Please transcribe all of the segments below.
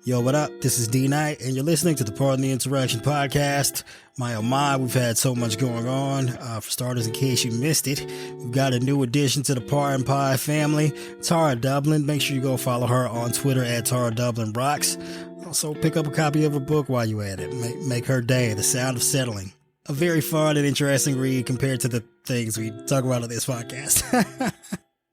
Yo, what up? This is D Knight, and you're listening to the Pardon the Interaction podcast. My oh my, we've had so much going on. For starters, in case you missed it, we've got a new addition to the Pardon Pie family, Tara Dublin. Make sure you go follow her on Twitter at Tara Dublin Rocks. Also, pick up a copy of her book while you're at it. Make her day, The Sound of Settling. A very fun and interesting read compared to the things we talk about on this podcast.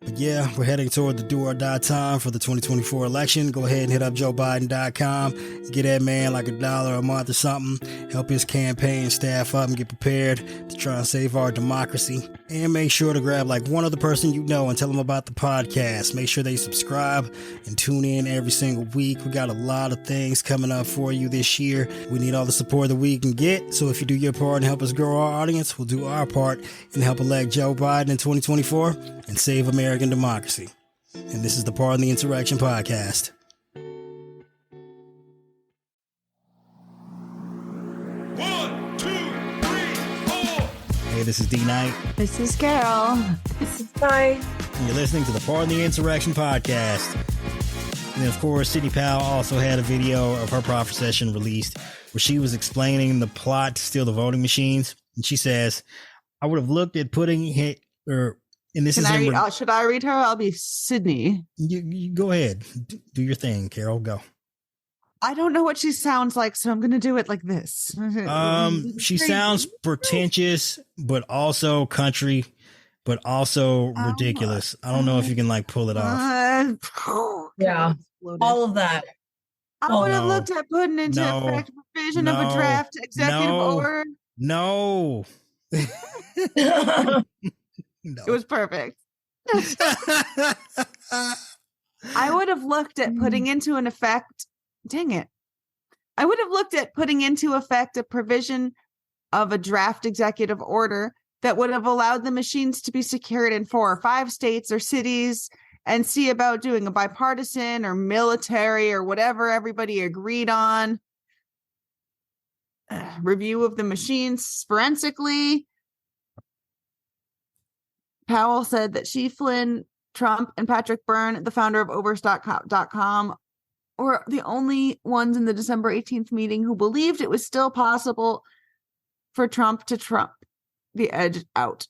But yeah, we're heading toward the do or die time for the 2024 election. Go ahead and hit up joebiden.com. Get that man like $1 a month or something. Help his campaign staff up and get prepared to try and save our democracy. And make sure to grab like one other person you know and tell them about the podcast. Make sure they subscribe and tune in every single week. We got a lot of things coming up for you this year. We need all the support that we can get. So if you do your part and help us grow our audience, we'll do our part and help elect Joe Biden in 2024 and save American democracy. And this is the Pardon the Insurrection podcast. One, two, three, four. Hey, this is D Knight. This is Carol. This is Night. And you're listening to the Pardon the Insurrection podcast. And then, of course, Sidney Powell also had a video of her proffer session released where she was explaining the plot to steal the voting machines. And she says, I would have looked at putting it, and this should I read her? I'll be Sidney. You go ahead. Do your thing, Carol. Go. I don't know what she sounds like, so I'm going to do it like this. She sounds pretentious, but also country, but also ridiculous. I don't know if you can like pull it off. Yeah, all of that. I would have looked at putting into effect provision of a draft executive order. No. No. It was perfect. I would have looked at putting into an effect. Dang it. I would have looked at putting into effect a provision of a draft executive order that would have allowed the machines to be secured in 4 or 5 states or cities and see about doing a bipartisan or military or whatever everybody agreed on. Review of the machines forensically. Powell said that she, Flynn, Trump, and Patrick Byrne, the founder of Overstock.com, were the only ones in the December 18th meeting who believed it was still possible for Trump to trump the edge out.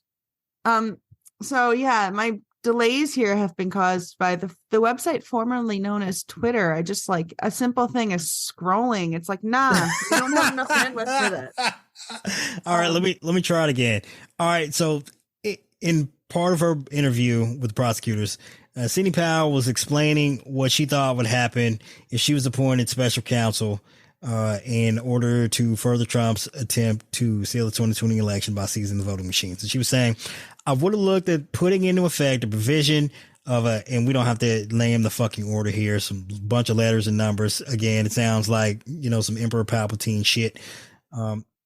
So yeah, my delays here have been caused by the website formerly known as Twitter. I just like a simple thing is scrolling. It's like, nah, we don't have enough bandwidth for that. All right, let me try it again. All right, so in part of her interview with prosecutors, Sidney Powell was explaining what she thought would happen if she was appointed special counsel in order to further Trump's attempt to steal the 2020 election by seizing the voting machines. And she was saying, I would have looked at putting into effect a provision of and we don't have to name the fucking order here, some bunch of letters and numbers. Again, it sounds like, some Emperor Palpatine shit.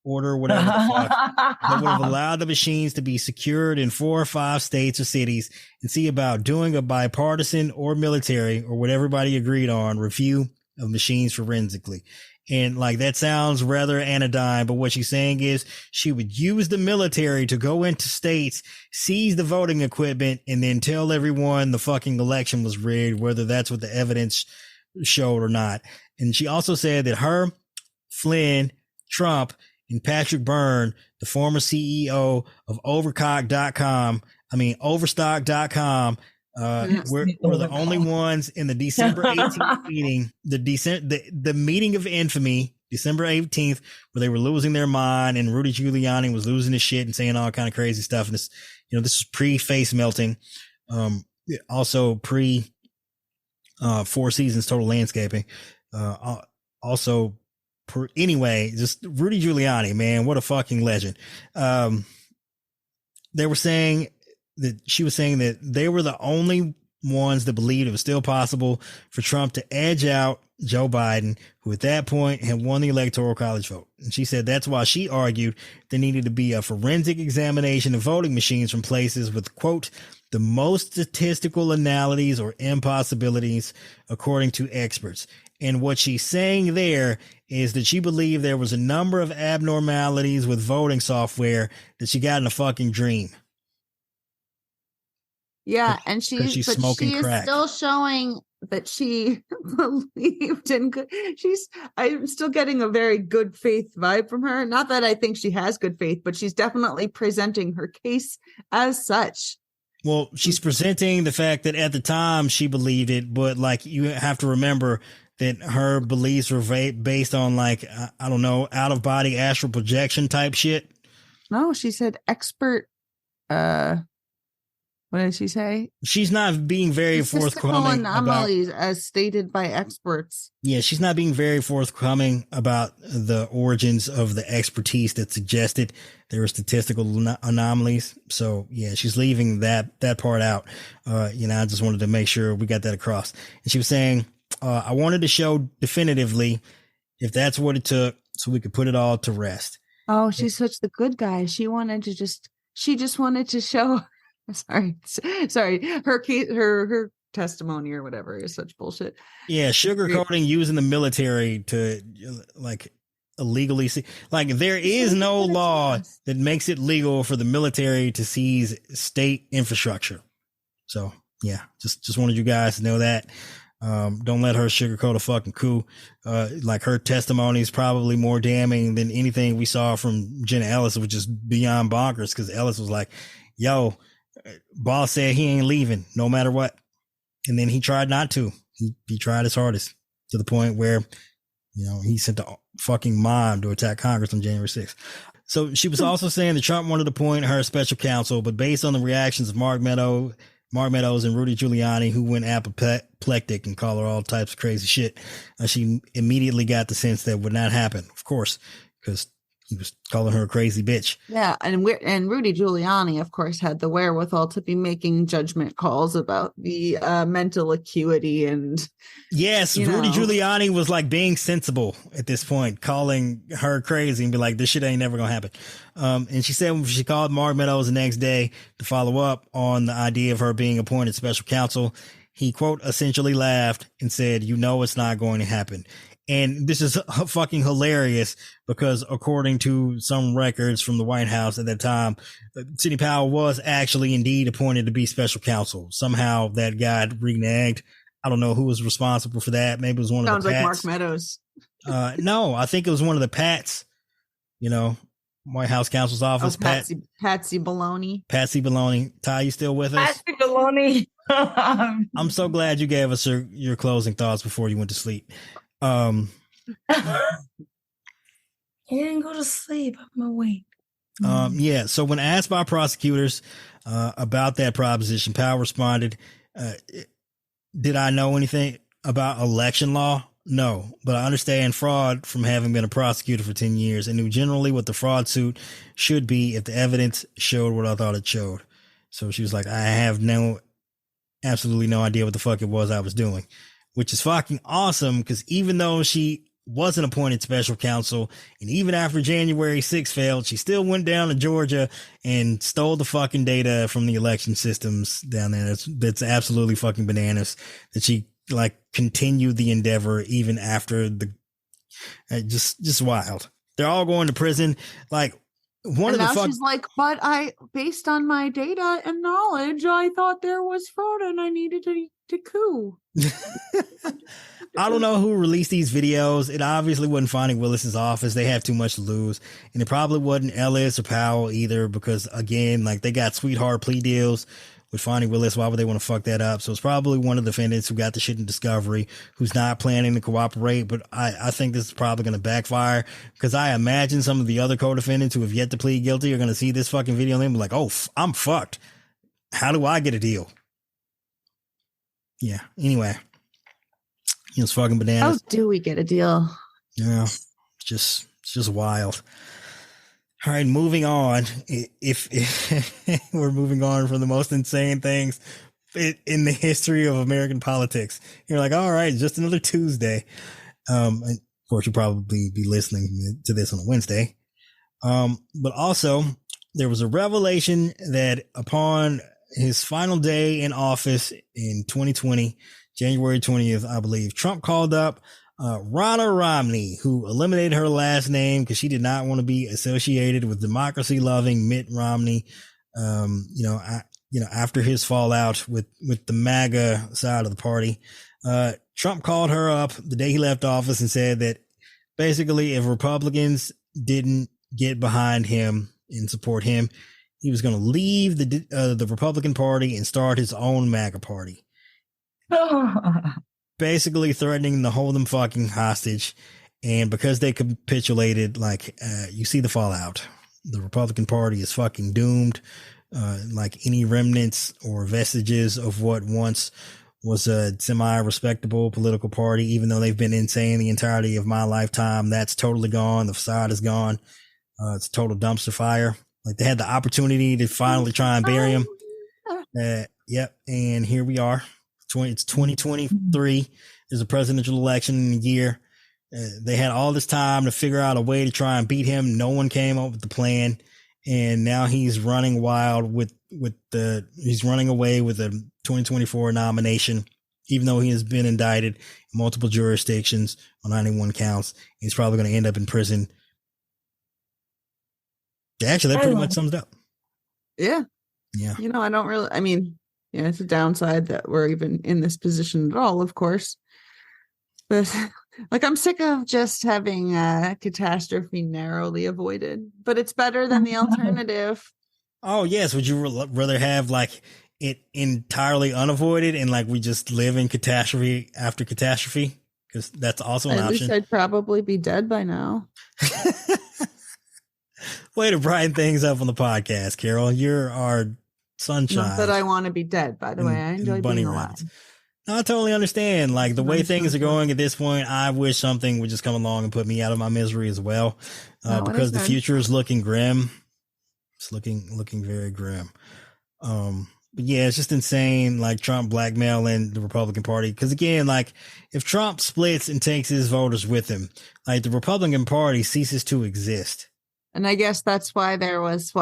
Order, whatever the fuck, that would have allowed the machines to be secured in 4 or 5 states or cities and see about doing a bipartisan or military or what everybody agreed on review of machines forensically. And like, that sounds rather anodyne, but what she's saying is she would use the military to go into states, seize the voting equipment, and then tell everyone the fucking election was rigged, whether that's what the evidence showed or not. And she also said that her, Flynn, Trump, and Patrick Byrne, the former CEO of Overstock.com, were the only ones in the December 18th meeting, the meeting of infamy, December 18th, where they were losing their mind and Rudy Giuliani was losing his shit and saying all kind of crazy stuff. And this, this was pre-face melting, also pre 4 Seasons Total Landscaping, also. Anyway, just Rudy Giuliani, man, what a fucking legend. They were saying that she was saying that they were the only ones that believed it was still possible for Trump to edge out Joe Biden, who at that point had won the Electoral College vote. And she said that's why she argued there needed to be a forensic examination of voting machines from places with, quote, the most statistical analogies or impossibilities, according to experts. And what she's saying there is that she believed there was a number of abnormalities with voting software that she got in a fucking dream. Yeah, and she's smoking crack. Still showing that she believed in I'm still getting a very good faith vibe from her. Not that I think she has good faith, but she's definitely presenting her case as such. Well, she's presenting the fact that at the time she believed it, but like you have to remember that her beliefs were based on like, I don't know, out of body astral projection type shit. No, she said expert. What did she say? She's not being very forthcoming anomalies as stated by experts. Yeah, she's not being very forthcoming about the origins of the expertise that suggested there were statistical anomalies. So yeah, she's leaving that part out. I just wanted to make sure we got that across. And she was saying, I wanted to show definitively if that's what it took so we could put it all to rest. Oh, she's such the good guy. She just wanted to show. Sorry. Her case, her testimony or whatever is such bullshit. Yeah, sugarcoating using the military to like illegally see. Like there is no law that makes it legal for the military to seize state infrastructure. So yeah, just wanted you guys to know that. Don't let her sugarcoat a fucking coup. Like her testimony is probably more damning than anything we saw from Jenna Ellis, which is beyond bonkers because Ellis was like, yo, boss said he ain't leaving no matter what. And then he tried not to. He tried his hardest to the point where, he sent a fucking mob to attack Congress on January 6th. So she was also saying that Trump wanted to appoint her special counsel, but based on the reactions of Mark Meadows and Rudy Giuliani, who went apoplectic and called her all types of crazy shit, she immediately got the sense that would not happen, of course, because he was calling her a crazy bitch. Yeah, and Rudy Giuliani, of course, had the wherewithal to be making judgment calls about the mental acuity and. Yes, Rudy Giuliani was like being sensible at this point, calling her crazy and be like, this shit ain't never gonna happen. And she said she called Mark Meadows the next day to follow up on the idea of her being appointed special counsel. He, quote, essentially laughed and said, it's not going to happen. And this is fucking hilarious because according to some records from the White House at that time, Sidney Powell was actually indeed appointed to be special counsel. Somehow that got reneged. I don't know who was responsible for that. Maybe it was one of the Pats. Sounds like Mark Meadows. No, I think it was one of the Pats, White House counsel's office. Patsy Baloney. Patsy Baloney. Ty, you still with us? Patsy Baloney. I'm so glad you gave us your closing thoughts before you went to sleep. You didn't go to sleep. I'm awake. Yeah. So when asked by prosecutors about that proposition, Powell responded, did I know anything about election law? No, but I understand fraud from having been a prosecutor for 10 years and knew generally what the fraud suit should be if the evidence showed what I thought it showed. So she was like, I have absolutely no idea what the fuck it was I was doing, which is fucking awesome because even though she wasn't appointed special counsel and even after January 6th failed, she still went down to Georgia and stole the fucking data from the election systems down there. That's absolutely fucking bananas that she like continued the endeavor even after just wild. They're all going to prison. Like she's like, but based on my data and knowledge, I thought there was fraud and I needed to coup. I don't know who released these videos. It obviously wasn't Fani Willis's office. They have too much to lose. And it probably wasn't Ellis or Powell either, because again, like they got sweetheart plea deals with Fani Willis. Why would they want to fuck that up? So it's probably one of the defendants who got the shit in discovery, who's not planning to cooperate. But I think this is probably going to backfire because I imagine some of the other co-defendants who have yet to plead guilty are going to see this fucking video and be like, oh, I'm fucked. How do I get a deal? Yeah. Anyway, it's fucking bananas. How do we get a deal? Yeah. It's just wild. All right, moving on. If we're moving on from the most insane things in the history of American politics, you're like, all right, just another Tuesday. And of course, you'll probably be listening to this on a Wednesday. But also, there was a revelation that upon his final day in office in 2020, January 20th, I believe, Trump called up Ronna Romney, who eliminated her last name because she did not want to be associated with democracy-loving Mitt Romney. After his fallout with the MAGA side of the party, Trump called her up the day he left office and said that basically if Republicans didn't get behind him and support him, he was going to leave the Republican Party and start his own MAGA party. Basically threatening to hold them fucking hostage. And because they capitulated, like, you see the fallout. The Republican Party is fucking doomed. Like any remnants or vestiges of what once was a semi-respectable political party, even though they've been insane the entirety of my lifetime, that's totally gone. The facade is gone. It's a total dumpster fire. Like they had the opportunity to finally try and bury him. Yep. And here we are. It's 2023. There's a presidential election in a year. They had all this time to figure out a way to try and beat him. No one came up with the plan. And now he's running wild he's running away with a 2024 nomination, even though he has been indicted in multiple jurisdictions on 91 counts. He's probably going to end up in prison. Actually, that pretty much sums it up. Yeah. Yeah. It's a downside that we're even in this position at all, of course. But like, I'm sick of just having a catastrophe narrowly avoided, but it's better than the alternative. Oh, yes. Would you rather have like it entirely unavoided and like we just live in catastrophe after catastrophe? Because that's also an option. At least I'd probably be dead by now. Way to brighten things up on the podcast, Carol. You're our sunshine. Not that I want to be dead, by the way. I enjoy being alive. No, I totally understand. Like the way things are going at this point, I wish something would just come along and put me out of my misery as well. Because the future is looking grim. It's looking very grim. But yeah, it's just insane. Like Trump blackmailing the Republican Party. Because again, like if Trump splits and takes his voters with him, like the Republican Party ceases to exist. And I guess that's why there was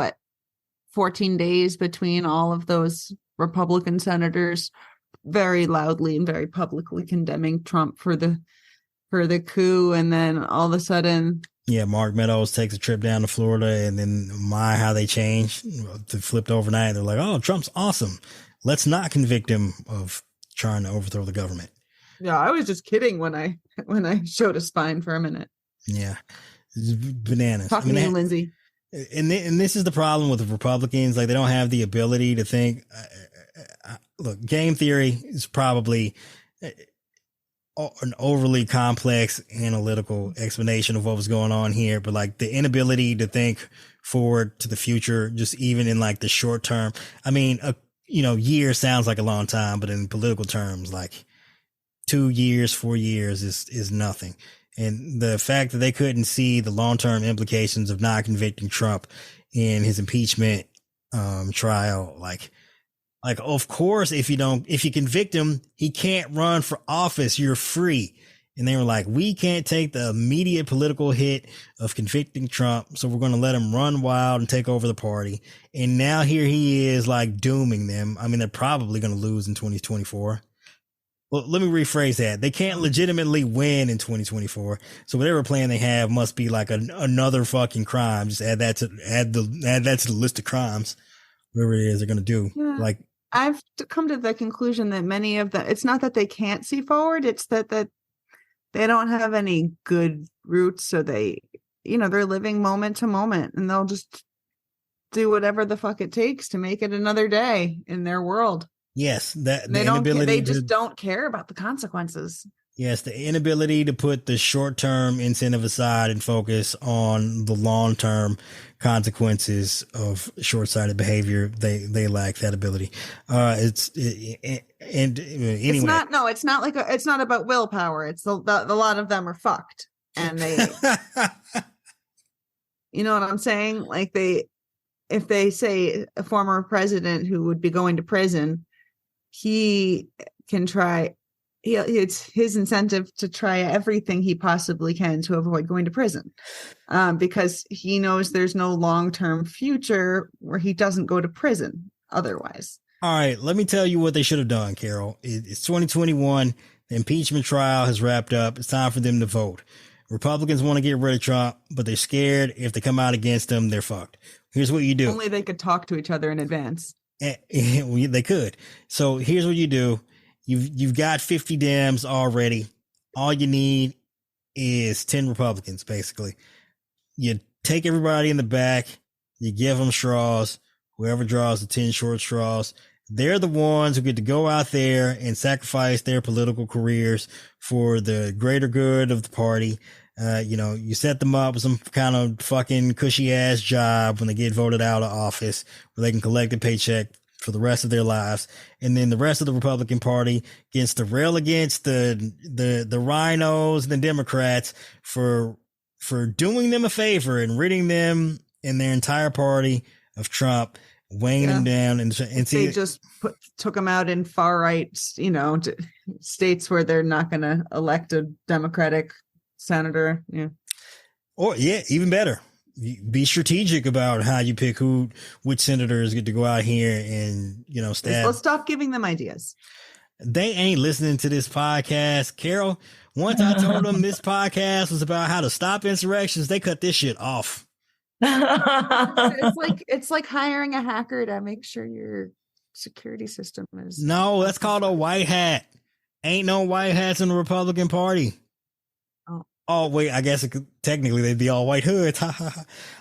14 days between all of those Republican senators very loudly and very publicly condemning Trump for the coup. And then all of a sudden, yeah, Mark Meadows takes a trip down to Florida, and then how they changed. They flipped overnight. They're like, oh, Trump's awesome. Let's not convict him of trying to overthrow the government. Yeah, I was just kidding when I showed a spine for a minute. Yeah, it's bananas. Talking to you, Lindsay. And this is the problem with the Republicans. Like they don't have the ability to think. Look, game theory is probably an overly complex analytical explanation of what was going on here, but like the inability to think forward to the future, just even in like the short term. I mean, year sounds like a long time, but in political terms, like 2 years, 4 years is nothing. And the fact that they couldn't see the long-term implications of not convicting Trump in his impeachment trial, like, of course, if you convict him, he can't run for office. You're free. And they were like, we can't take the immediate political hit of convicting Trump. So we're going to let him run wild and take over the party. And now here he is like dooming them. I mean, they're probably going to lose in 2024. Well, let me rephrase that. They can't legitimately win in 2024. So whatever plan they have must be like another fucking crime. Just add that to the list of crimes, whatever it is they're going to do. Yeah. Like, I've come to the conclusion that many of them, it's not that they can't see forward. It's that they don't have any good roots. So they're living moment to moment, and they'll just do whatever the fuck it takes to make it another day in their world. Yes, they just don't care about the consequences. Yes, the inability to put the short-term incentive aside and focus on the long-term consequences of short-sighted behavior. They lack that ability. Anyway. It's not about willpower. It's a lot of them are fucked, and they, you know what I'm saying? Like if they say a former president who would be going to prison, he can try. It's his incentive to try everything he possibly can to avoid going to prison, because he knows there's no long-term future where he doesn't go to prison otherwise. All right, let me tell you what they should have done, Carol. It's 2021. The impeachment trial has wrapped up. It's time for them to vote. Republicans want to get rid of Trump, but they're scared if they come out against him, they're fucked. Here's what you do. Only they could talk to each other in advance. They could. So here's what you do. you've got 50 Dems already. All you need is 10 Republicans, basically. You take everybody in the back, you give them straws. Whoever draws the 10 short straws, they're the ones who get to go out there and sacrifice their political careers for the greater good of the party. You set them up with some kind of fucking cushy ass job when they get voted out of office where they can collect a paycheck for the rest of their lives. And then the rest of the Republican Party gets to rail against the rhinos and the Democrats for doing them a favor and ridding them and their entire party of Trump, weighing them down. And they just took them out in far right, states where they're not going to elect a Democratic senator. Yeah. Or even better, be strategic about how you pick which senators get to go out here and, stab. Let's stop giving them ideas. They ain't listening to this podcast. Carol, once I told them this podcast was about how to stop insurrections, they cut this shit off. It's like hiring a hacker to make sure your security system is. No, that's called a white hat. Ain't no white hats in the Republican Party. Oh, wait, I guess technically they'd be all white hoods. All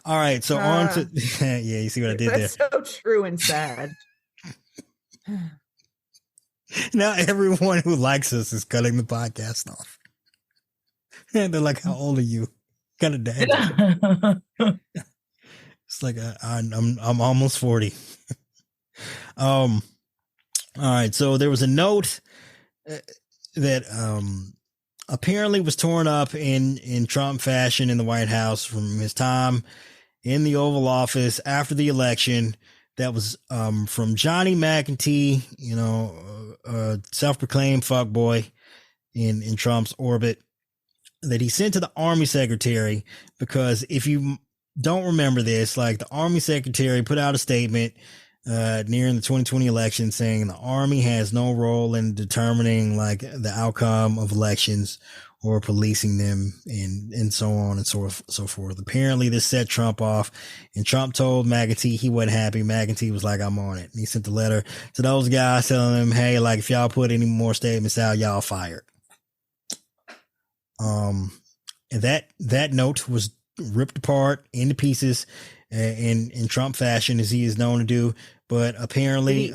right, so on to... yeah, you see what I did there. That's so true and sad. Now everyone who likes us is cutting the podcast off. And they're like, how old are you? Kind of dad. It's like, I'm almost 40. All right, so there was a note that... apparently was torn up in Trump fashion in the White House from his time in the Oval Office after the election. That was from Johnny McEntee, a self-proclaimed fuckboy in Trump's orbit, that he sent to the Army Secretary, because if you don't remember this, like, the Army Secretary put out a statement nearing the 2020 election saying the Army has no role in determining like the outcome of elections or policing them and so on and so forth. Apparently this set Trump off, and Trump told McEntee he wasn't happy. McEntee was like, I'm on it. And he sent a letter to those guys telling them, hey, like, if y'all put any more statements out, y'all fired. And that note was ripped apart into pieces in Trump fashion, as he is known to do, but apparently,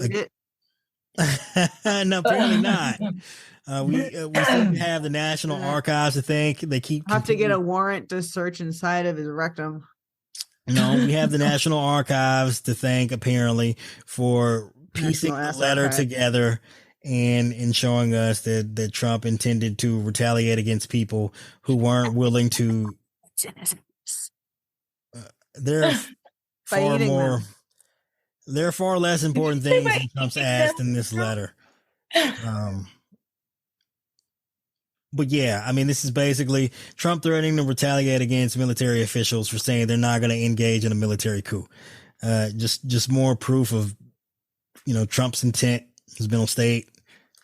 no, apparently not. We seem to have the National Archives to thank. They have to get a warrant to search inside of his rectum. No, we have the National Archives to thank, apparently, for piecing the letter together and showing us that Trump intended to retaliate against people who weren't willing to. There are far less important things than Trump's asked in this letter. But yeah, I mean, this is basically Trump threatening to retaliate against military officials for saying they're not going to engage in a military coup. Just more proof of, Trump's intent. His mental state.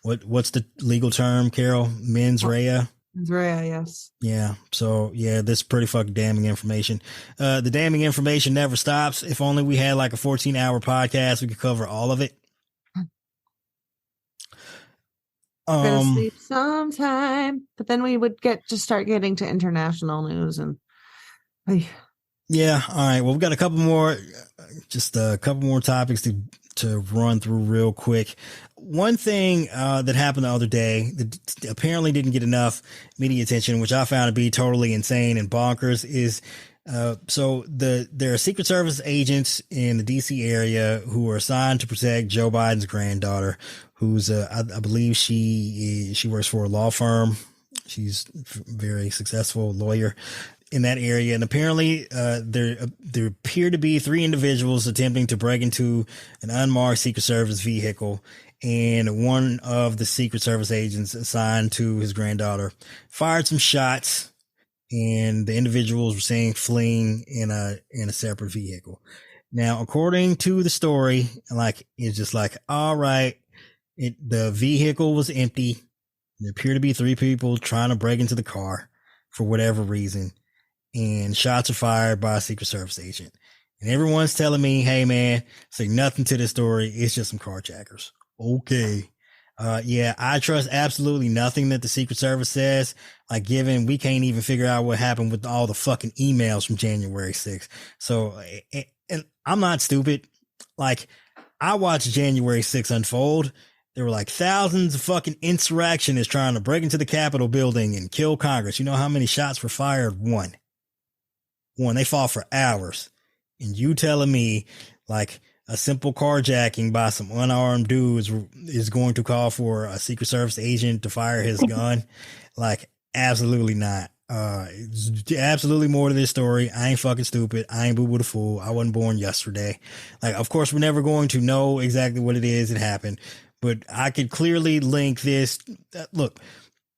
What's the legal term, Carol? Mens rea. Andrea, yes. Yeah. So yeah, this is pretty fucking damning information. The damning information never stops. If only we had like a 14-hour podcast, we could cover all of it. Gonna sleep sometime, but then we would start getting to international news and. Yeah. All right. Well, we've got a couple more topics to run through real quick. One thing that happened the other day that apparently didn't get enough media attention, which I found to be totally insane and bonkers, is there are Secret Service agents in the DC area who are assigned to protect Joe Biden's granddaughter, who's I believe she works for a law firm. She's a very successful lawyer in that area. And apparently there appear to be 3 individuals attempting to break into an unmarked Secret Service vehicle. And one of the Secret Service agents assigned to his granddaughter fired some shots, and the individuals were seen fleeing in a separate vehicle. Now, according to the story, like, it's just like, all right, the vehicle was empty. There appear to be 3 people trying to break into the car for whatever reason, and shots are fired by a Secret Service agent. And everyone's telling me, hey man, say nothing to this story. It's just some carjackers. Okay. Yeah, I trust absolutely nothing that the Secret Service says. Like, given we can't even figure out what happened with all the fucking emails from January 6th. So, and I'm not stupid. Like, I watched January 6th unfold. There were like thousands of fucking insurrectionists trying to break into the Capitol building and kill Congress. You know how many shots were fired? One. They fought for hours. And you telling me, like, a simple carjacking by some unarmed dudes is going to call for a Secret Service agent to fire his gun? Like, absolutely not. Absolutely more to this story. I ain't fucking stupid. I ain't boo-boo the fool. I wasn't born yesterday. Like, of course, we're never going to know exactly what it is that happened, but I could clearly link this. Look,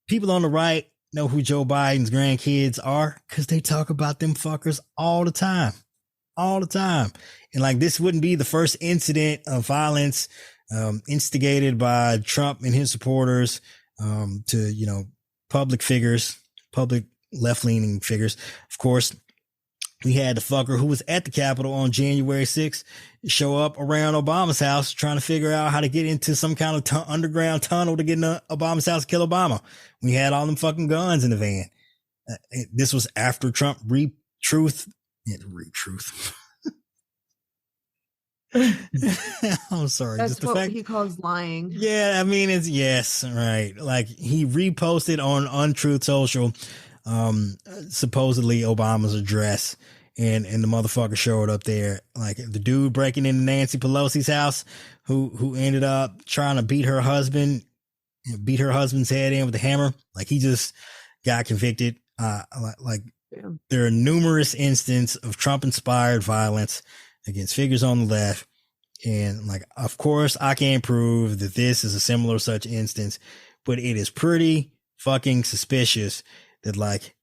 people on the right know who Joe Biden's grandkids are because they talk about them fuckers all the time. And like, this wouldn't be the first incident of violence instigated by Trump and his supporters to, public left-leaning figures. Of course, we had the fucker who was at the Capitol on January 6th show up around Obama's house trying to figure out how to get into some kind of underground tunnel to get into Obama's house to kill Obama. We had all them fucking guns in the van. This was after Trump re-truth. I'm sorry. That's just the what fact he calls lying. Yeah, I mean, it's yes, right. Like, he reposted on Untruth Social, supposedly Obama's address, and the motherfucker showed up there. Like, the dude breaking into Nancy Pelosi's house, who ended up trying to beat her husband's head in with a hammer. Like, he just got convicted. There are numerous instances of Trump-inspired violence against figures on the left. And like, of course, I can't prove that this is a similar such instance, but it is pretty fucking suspicious that, like,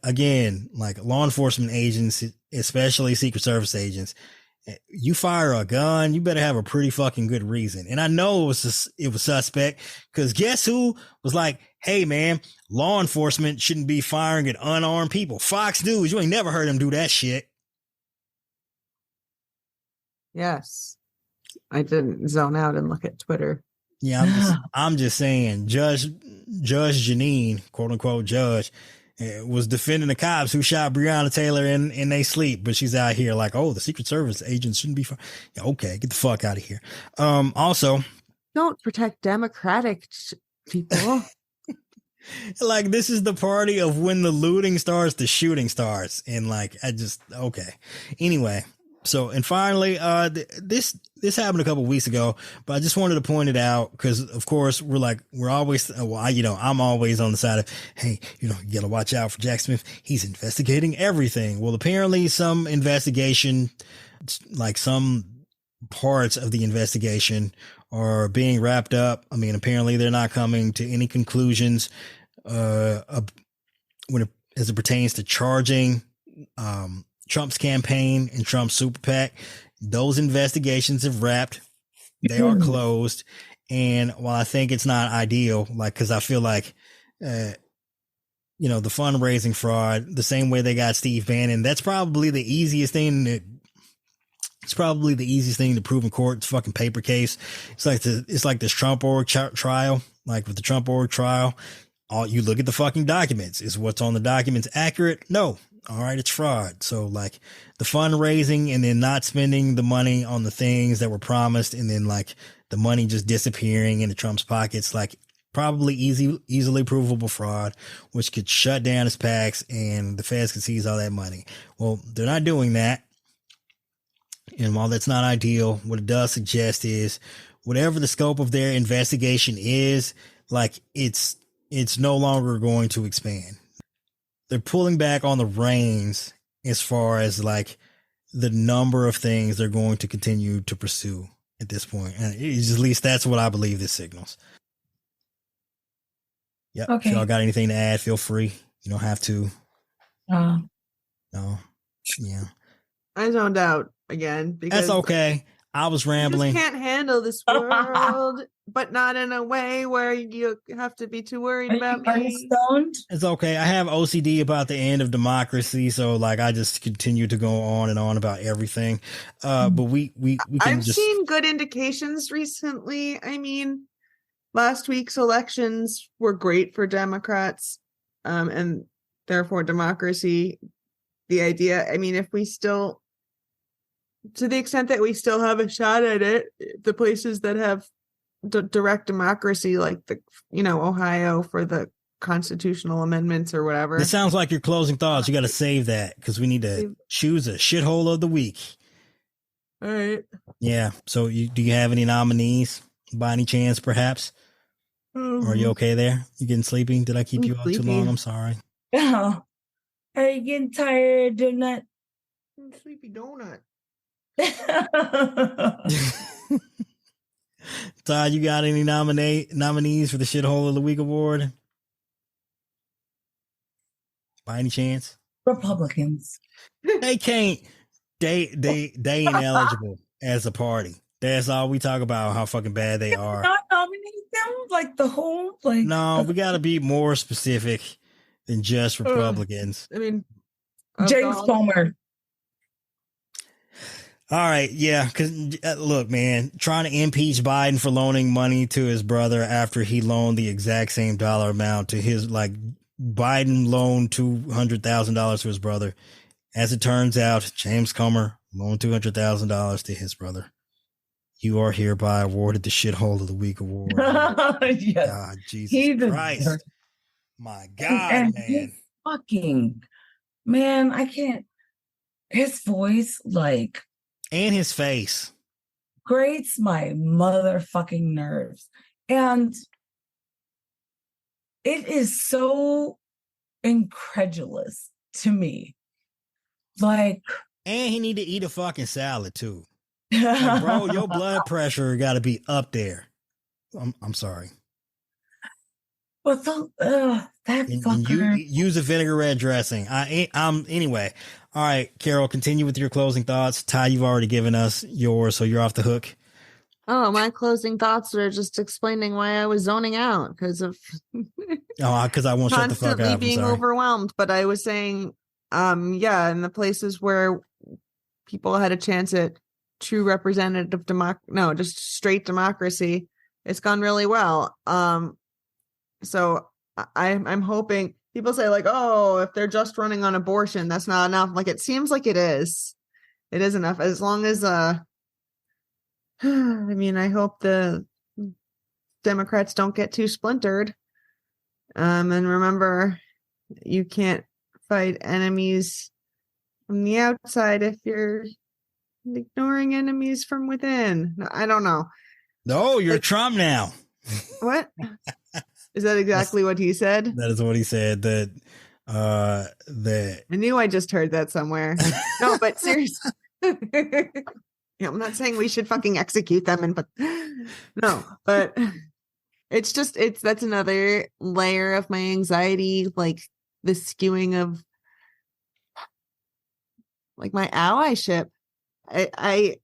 again, like, law enforcement agents, especially Secret Service agents, you fire a gun, you better have a pretty fucking good reason. And I know it was suspect, because guess who was like, hey man, law enforcement shouldn't be firing at unarmed people. Fox News. You ain't never heard them do that shit. Yes. I didn't zone out and look at Twitter. Yeah, I'm just saying, Judge Janine, quote unquote judge, was defending the cops who shot Breonna Taylor in they sleep, but she's out here like, oh, the Secret Service agents shouldn't be. Yeah, okay, get the fuck out of here. Also, don't protect Democratic people. Like, this is the party of when the looting starts, the shooting starts, and like, okay. Anyway. So, and finally, this happened a couple weeks ago, but I just wanted to point it out because, of course, we're always, I'm always on the side of, hey, you gotta watch out for Jack Smith. He's investigating everything. Well, apparently some investigation, like some parts of the investigation are being wrapped up. I mean, apparently they're not coming to any conclusions, as it pertains to charging, Trump's campaign and Trump's super PAC. Those investigations have wrapped. They are closed. And while I think it's not ideal, like, cause I feel like, the fundraising fraud, the same way they got Steve Bannon, that's probably the easiest thing to prove in court. It's a fucking paper case. It's like this Trump org trial, like with the Trump org trial, you look at the fucking documents. Is what's on the documents accurate? No. All right, it's fraud. So like the fundraising and then not spending the money on the things that were promised, and then like the money just disappearing into Trump's pockets, like probably easily provable fraud, which could shut down his PACs and the feds could seize all that money. Well, they're not doing that. And while that's not ideal, what it does suggest is whatever the scope of their investigation is, like it's no longer going to expand. They're pulling back on the reins as far as like the number of things they're going to continue to pursue at this point. And at least that's what I believe this signals. Yep. Okay. If y'all got anything to add, feel free. You don't have to. No. Yeah. I zoned out again because that's okay. I was rambling. You just can't handle this world, but not in a way where you have to be too worried about Are me. you stoned? It's okay. I have OCD about the end of democracy, so like I just continue to go on and on about everything. But we can I've seen good indications recently. I mean, last week's elections were great for Democrats, and therefore democracy. The idea, I mean, if we still, to the extent that we still have a shot at it, the places that have direct democracy, like Ohio for the constitutional amendments or whatever. It sounds like your closing thoughts. You got to save that because we need to choose a shithole of the week. All right. Yeah. So do you have any nominees by any chance, perhaps? Or are you okay there? You getting sleepy? Did I keep you up too long? I'm sorry. Oh, are you getting tired, donut? Sleepy donut. Todd, you got any nominees for the shithole of the week award? By any chance? Republicans. They can't. They ain't eligible as a party. That's all we talk about. How fucking bad they are. Not nominate them like the whole like. No, we got to be more specific than just Republicans. I mean, James Palmer. All right, yeah, because look, man, trying to impeach Biden for loaning money to his brother after he loaned the exact same dollar amount to his, Biden loaned $200,000 to his brother. As it turns out, James Comer loaned $200,000 to his brother. You are hereby awarded the shithole of the week award. Yes. God, Jesus Christ. My God, and man. Fucking, man, I can't. His voice, and his face grates my motherfucking nerves. And it is so incredulous to me. And he need to eat a fucking salad too. Bro, your blood pressure got to be up there. I'm sorry. But that fucker. You use a vinaigrette dressing. Anyway. All right, Carol, continue with your closing thoughts. Ty, you've already given us yours, so you're off the hook. Oh, my closing thoughts are just explaining why I was zoning out because of because I won't shut the fuck up. Constantly being overwhelmed. But I was saying, in the places where people had a chance at true representative just straight democracy, it's gone really well. So I'm hoping. People say if they're just running on abortion, that's not enough. It seems like it is. It is enough. As long as, I hope the Democrats don't get too splintered. And remember, you can't fight enemies from the outside if you're ignoring enemies from within. I don't know. No, you're Trump now. What? Is that exactly what he said? That is what he said. That I knew I just heard that somewhere. No, but seriously, I'm not saying we should fucking execute them, but that's another layer of my anxiety, the skewing of my allyship. I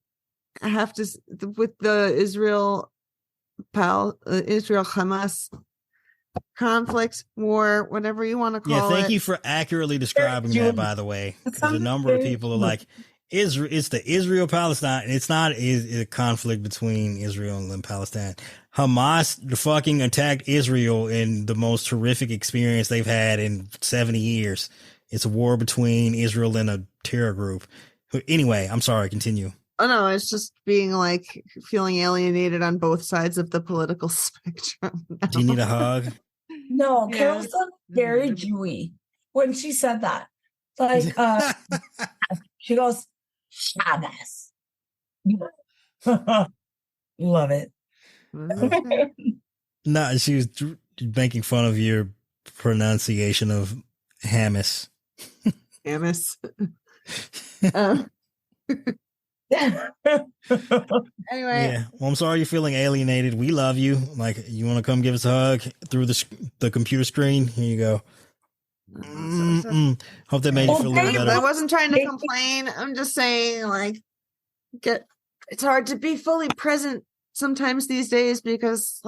have to with the Israel Hamas conflict, war, whatever you want to call it. Yeah, thank you for accurately describing that, by the way. Because a number of people are like, Israel, it's the Israel-Palestine. It's not a conflict between Israel and Palestine. Hamas fucking attacked Israel in the most horrific experience they've had in 70 years. It's a war between Israel and a terror group. Anyway, I'm sorry, continue. Oh no, it's just being feeling alienated on both sides of the political spectrum. Now. Do you need a hug? No, Carol sounded very Jewy when she said that. She goes, Shabbos. Love it. No, she was making fun of your pronunciation of Hamas. Hamas. Anyway, yeah. Well, I'm sorry you're feeling alienated. We love you. You want to come give us a hug through the computer screen? Here you go. Hope that made you feel a little better. I wasn't trying to complain. I'm just saying, it's hard to be fully present sometimes these days because,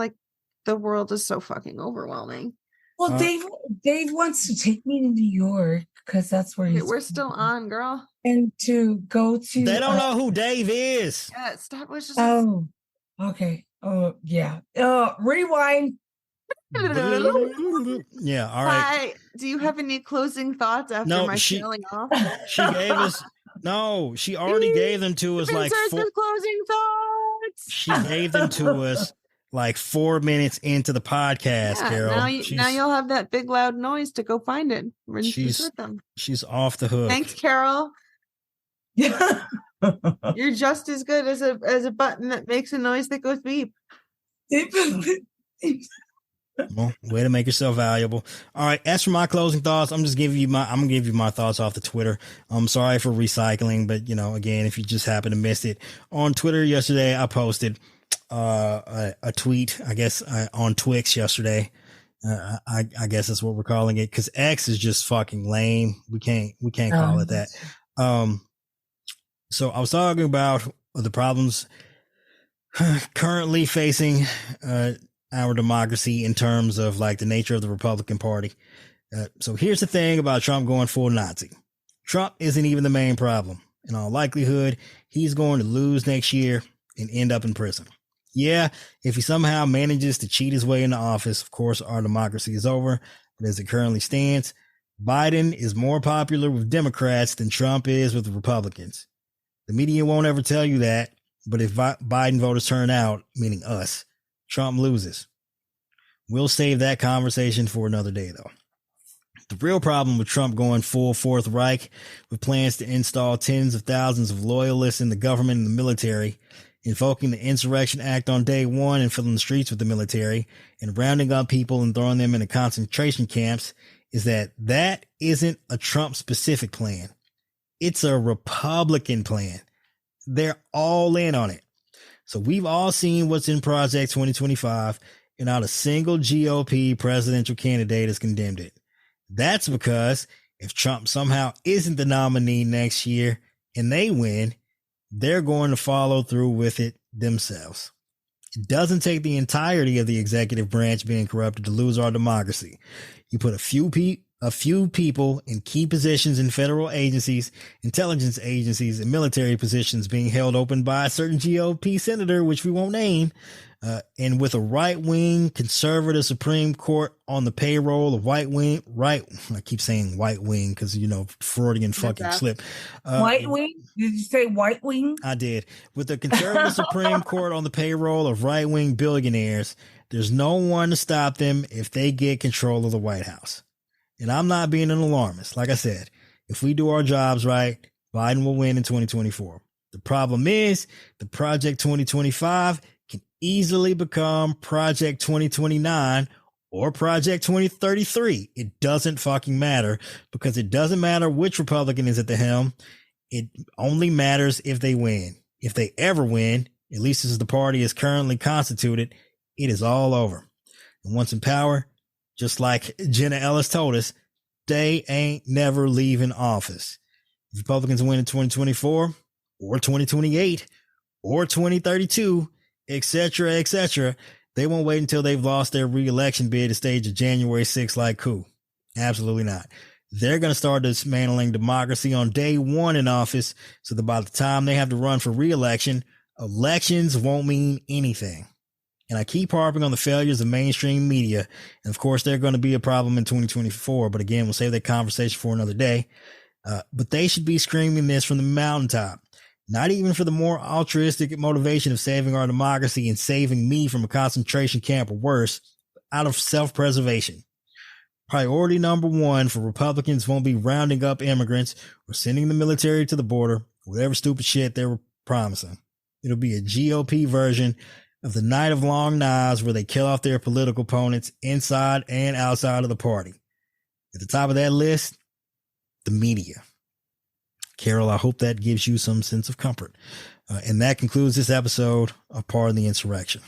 the world is so fucking overwhelming. Well, Dave wants to take me to New York because that's where we're still on, girl. And to go to they don't know who Dave is. Yeah, stop. Oh, okay. Oh, yeah. Rewind. Yeah, all right. Hi. Do you have any closing thoughts after No, my she trailing off? she gave us no, she already gave them to us like Insert four, the closing thoughts. she gave them to us like 4 minutes into the podcast, Yeah, Carol. now you'll have that big loud noise to go find it. She's Insert them. she's off the hook. Thanks, Carol. Yeah. You're just as good as a button that makes a noise that goes beep. Well, way to make yourself valuable. All right. As for my closing thoughts, I'm gonna give you my thoughts off the Twitter. I'm sorry for recycling, but again, if you just happen to miss it on Twitter yesterday, I posted a tweet, I guess, on Twix yesterday. I guess that's what we're calling it, because X is just fucking lame. We can't call it that. So I was talking about the problems currently facing our democracy in terms of like the nature of the Republican Party. So here's the thing about Trump going full Nazi. Trump isn't even the main problem. In all likelihood, he's going to lose next year and end up in prison. Yeah, if he somehow manages to cheat his way into office, of course, our democracy is over. But as it currently stands, Biden is more popular with Democrats than Trump is with Republicans. The media won't ever tell you that, but if Biden voters turn out, meaning us, Trump loses. We'll save that conversation for another day, though. The real problem with Trump going full Fourth Reich with plans to install tens of thousands of loyalists in the government and the military, invoking the Insurrection Act on day one and filling the streets with the military, and rounding up people and throwing them into concentration camps, is that isn't a Trump-specific plan. It's a Republican plan. They're all in on it. So we've all seen what's in Project 2025, and not a single GOP presidential candidate has condemned it. That's because if Trump somehow isn't the nominee next year and they win, they're going to follow through with it themselves. It doesn't take the entirety of the executive branch being corrupted to lose our democracy. You put a few people in key positions in federal agencies, intelligence agencies, and military positions being held open by a certain GOP senator, which we won't name, and with a right-wing conservative Supreme Court on the payroll of I keep saying white wing because, Freudian fucking slip. White wing? Did you say white wing? I did. With the conservative Supreme Court on the payroll of right-wing billionaires, there's no one to stop them if they get control of the White House. And I'm not being an alarmist. Like I said, if we do our jobs right, Biden will win in 2024. The problem is the Project 2025 can easily become Project 2029 or Project 2033. It doesn't fucking matter, because it doesn't matter which Republican is at the helm. It only matters if they win. If they ever win, at least as the party is currently constituted, it is all over. And once in power, just like Jenna Ellis told us, they ain't never leaving office. If Republicans win in 2024 or 2028 or 2032, etc., they won't wait until they've lost their re-election bid to stage a January 6th like coup. Absolutely not. They're going to start dismantling democracy on day one in office, so that by the time they have to run for re-election, elections won't mean anything. And I keep harping on the failures of mainstream media. And of course, they're going to be a problem in 2024. But again, we'll save that conversation for another day. But they should be screaming this from the mountaintop, not even for the more altruistic motivation of saving our democracy and saving me from a concentration camp or worse, out of self-preservation. Priority number one for Republicans won't be rounding up immigrants or sending the military to the border, whatever stupid shit they were promising. It'll be a GOP version of the Night of Long Knives, where they kill off their political opponents inside and outside of the party. At the top of that list, the media. Carol, I hope that gives you some sense of comfort. And that concludes this episode of Pardon the Insurrection.